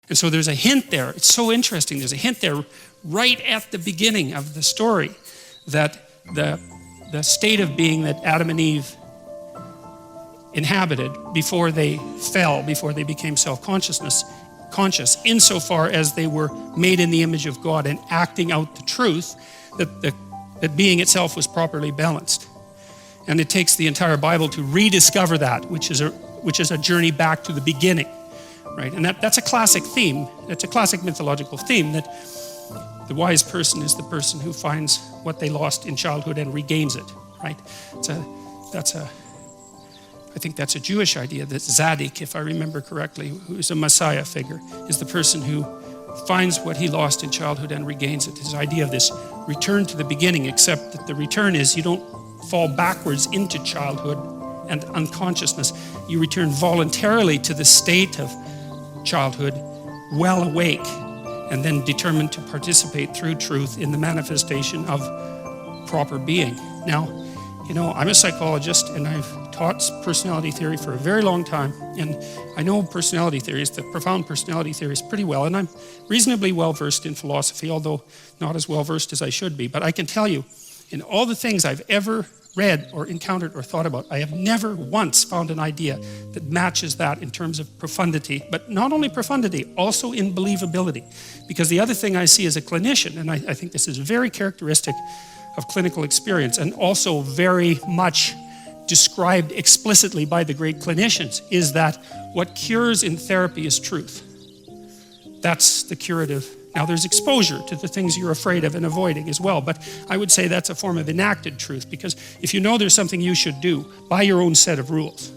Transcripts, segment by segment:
And so there's a hint there. It's so interesting. There's a hint there right at the beginning of the story that the state of being that Adam and Eve inhabited before they fell, before they became conscious, insofar as they were made in the image of God and acting out the truth, that being itself was properly balanced. And it takes the entire Bible to rediscover that, which is a journey back to the beginning, right? And that's a classic theme. That's a classic mythological theme, that the wise person is the person who finds what they lost in childhood and regains it, right? I think that's a Jewish idea, that Zadok, if I remember correctly, who's a Messiah figure, is the person who finds what he lost in childhood and regains it. His idea of this return to the beginning, except that the return is you don't fall backwards into childhood and unconsciousness. You return voluntarily to the state of childhood, well awake, and then determined to participate through truth in the manifestation of proper being. Now, I'm a psychologist, and I've taught personality theory for a very long time, and I know personality theories, the profound personality theories, pretty well, and I'm reasonably well versed in philosophy, although not as well versed as I should be. But I can tell you, in all the things I've ever read or encountered or thought about, I have never once found an idea that matches that in terms of profundity, but not only profundity, also in believability. Because the other thing I see as a clinician, and I think this is very characteristic of clinical experience, and also very much described explicitly by the great clinicians, is that what cures in therapy is truth. That's the curative. Now there's exposure to the things you're afraid of and avoiding as well, but I would say that's a form of enacted truth, because if you know there's something you should do by your own set of rules,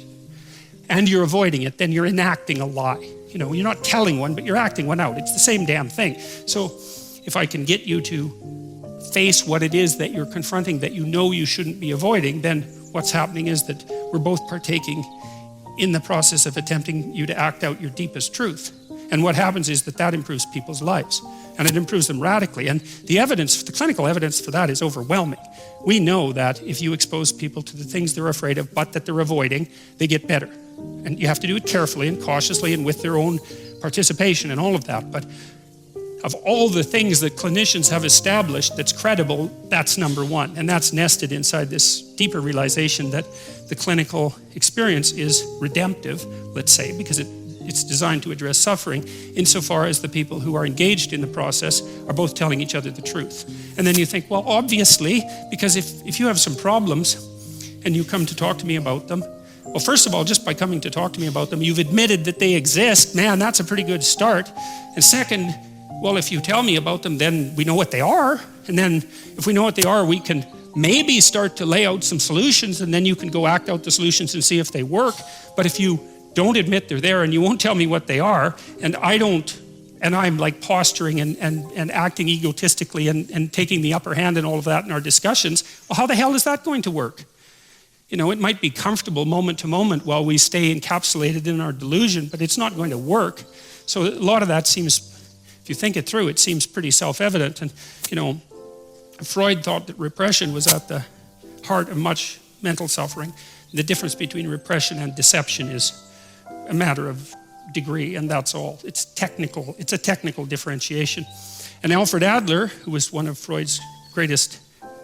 and you're avoiding it, then you're enacting a lie. You're not telling one, but you're acting one out. It's the same damn thing. So if I can get you to face what it is that you're confronting that you know you shouldn't be avoiding, then what's happening is that we're both partaking in the process of attempting you to act out your deepest truth. And what happens is that improves people's lives, and it improves them radically. And the clinical evidence for that is overwhelming. We know that if you expose people to the things they're afraid of, but that they're avoiding, they get better. And you have to do it carefully and cautiously and with their own participation and all of that. But of all the things that clinicians have established that's credible, that's number one. And that's nested inside this deeper realization that the clinical experience is redemptive, let's say, because it's designed to address suffering, insofar as the people who are engaged in the process are both telling each other the truth. And then you think, well, obviously, because if you have some problems and you come to talk to me about them, well, first of all, just by coming to talk to me about them, you've admitted that they exist. Man, that's a pretty good start. And second, well, if you tell me about them, then we know what they are. And then if we know what they are, we can maybe start to lay out some solutions, and then you can go act out the solutions and see if they work. But if you don't admit they're there and you won't tell me what they are, and I'm like posturing and acting egotistically and taking the upper hand and all of that in our discussions, well, how the hell is that going to work? It might be comfortable moment to moment while we stay encapsulated in our delusion, but it's not going to work. So a lot of that seems, if you think it through, it seems pretty self-evident. And, Freud thought that repression was at the heart of much mental suffering. The difference between repression and deception is a matter of degree, and that's all. It's technical. It's a technical differentiation. And Alfred Adler, who was one of Freud's greatest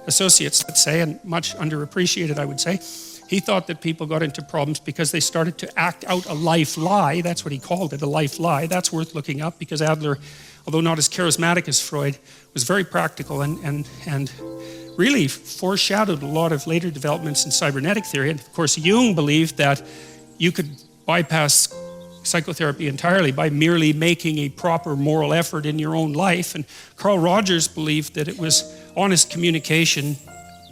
associates, let's say, and much underappreciated, I would say, he thought that people got into problems because they started to act out a life lie. That's what he called it, a life lie. That's worth looking up, because Adler, although not as charismatic as Freud, was very practical and really foreshadowed a lot of later developments in cybernetic theory. And of course, Jung believed that you could bypass psychotherapy entirely by merely making a proper moral effort in your own life. And Carl Rogers believed that it was honest communication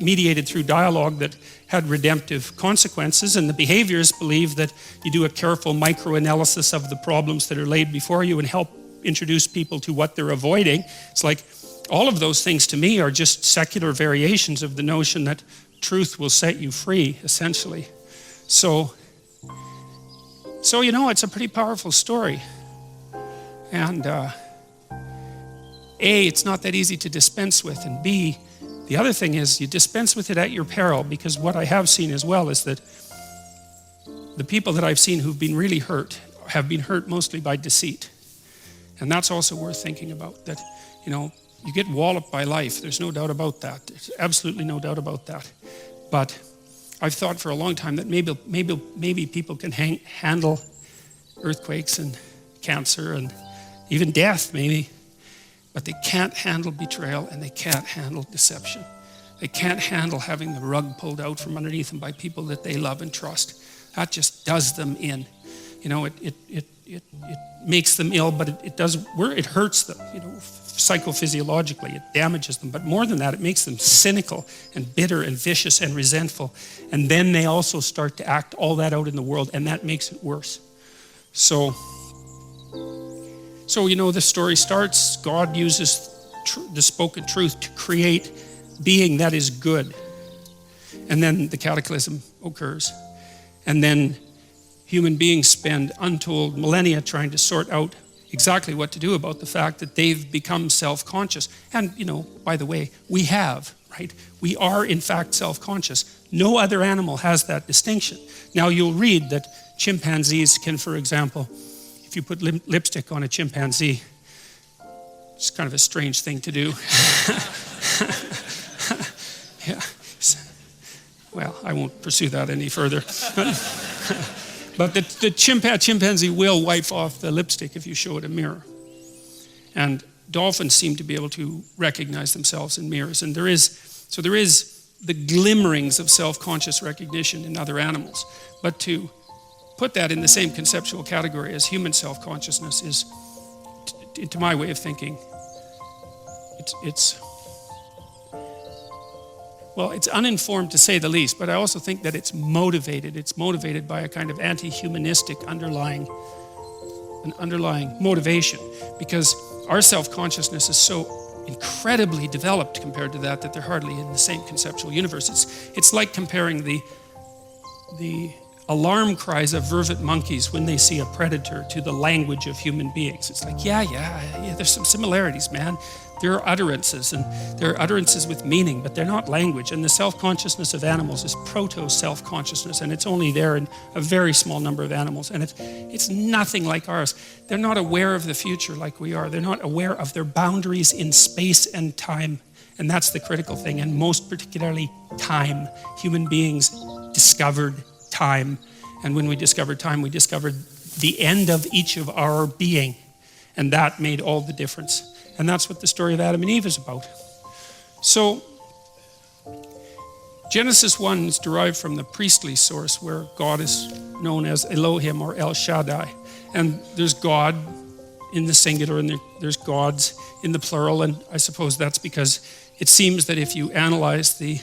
mediated through dialogue that had redemptive consequences. And the behaviorists believe that you do a careful microanalysis of the problems that are laid before you and help introduce people to what they're avoiding. It's like all of those things to me are just secular variations of the notion that truth will set you free, essentially. So it's a pretty powerful story. And A, it's not that easy to dispense with, and B, the other thing is you dispense with it at your peril, because what I have seen as well is that the people that I've seen who've been really hurt have been hurt mostly by deceit. And that's also worth thinking about, that, you get walloped by life. There's no doubt about that. There's absolutely no doubt about that. But I've thought for a long time that maybe people can handle earthquakes and cancer and even death, maybe. But they can't handle betrayal, and they can't handle deception. They can't handle having the rug pulled out from underneath them by people that they love and trust. That just does them in. It makes them ill, but it hurts them, psychophysiologically. It damages them. But more than that, it makes them cynical and bitter and vicious and resentful. And then they also start to act all that out in the world, and that makes it worse. So the story starts. God uses the spoken truth to create being that is good. And then the cataclysm occurs. And then human beings spend untold millennia trying to sort out exactly what to do about the fact that they've become self-conscious. And, by the way, we have, right? We are, in fact, self-conscious. No other animal has that distinction. Now, you'll read that chimpanzees can, for example, if you put lipstick on a chimpanzee, it's kind of a strange thing to do. Yeah. Well, I won't pursue that any further. But the chimpanzee will wipe off the lipstick if you show it a mirror. And dolphins seem to be able to recognize themselves in mirrors. And there is the glimmerings of self-conscious recognition in other animals. But to put that in the same conceptual category as human self-consciousness is, to my way of thinking, it's uninformed to say the least, but I also think that it's motivated. It's motivated by a kind of anti-humanistic underlying motivation, because our self-consciousness is so incredibly developed compared to that they're hardly in the same conceptual universe. It's like comparing the alarm cries of vervet monkeys when they see a predator to the language of human beings. It's like, yeah, there's some similarities, man. There are utterances, and there are utterances with meaning, but they're not language. And the self-consciousness of animals is proto-self-consciousness, and it's only there in a very small number of animals. And it's nothing like ours. They're not aware of the future like we are. They're not aware of their boundaries in space and time. And that's the critical thing, and most particularly time. Human beings discovered time. And when we discovered time, we discovered the end of each of our being. And that made all the difference. And that's what the story of Adam and Eve is about. So, Genesis 1 is derived from the priestly source, where God is known as Elohim or El Shaddai. And there's God in the singular, and there's gods in the plural. And I suppose that's because it seems that if you analyze the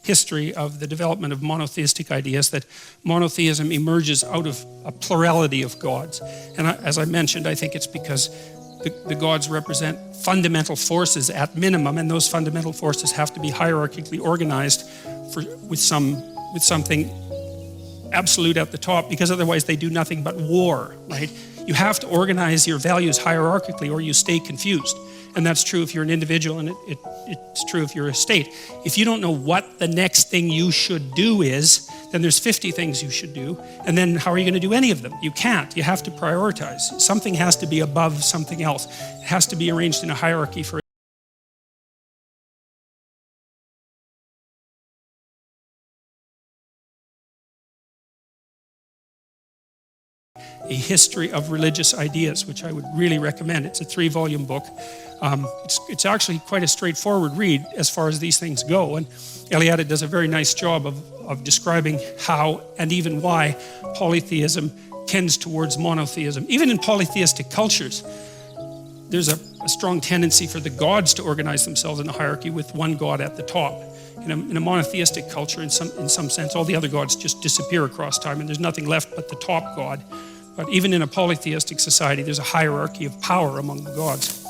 history of the development of monotheistic ideas, that monotheism emerges out of a plurality of gods. And as I mentioned, I think it's because the gods represent fundamental forces at minimum, and those fundamental forces have to be hierarchically organized with something absolute at the top, because otherwise they do nothing but war, right? You have to organize your values hierarchically or you stay confused. And that's true if you're an individual, and it's true if you're a state. If you don't know what the next thing you should do is, then there's 50 things you should do, and then how are you going to do any of them? You can't. You have to prioritize. Something has to be above something else. It has to be arranged in a hierarchy for a history of religious ideas, which I would really recommend. It's a 3-volume book. It's actually quite a straightforward read as far as these things go. And Eliade does a very nice job of describing how and even why polytheism tends towards monotheism. Even in polytheistic cultures, there's a strong tendency for the gods to organize themselves in a hierarchy with one god at the top. In a monotheistic culture, in some sense, all the other gods just disappear across time, and there's nothing left but the top god. But even in a polytheistic society, there's a hierarchy of power among the gods.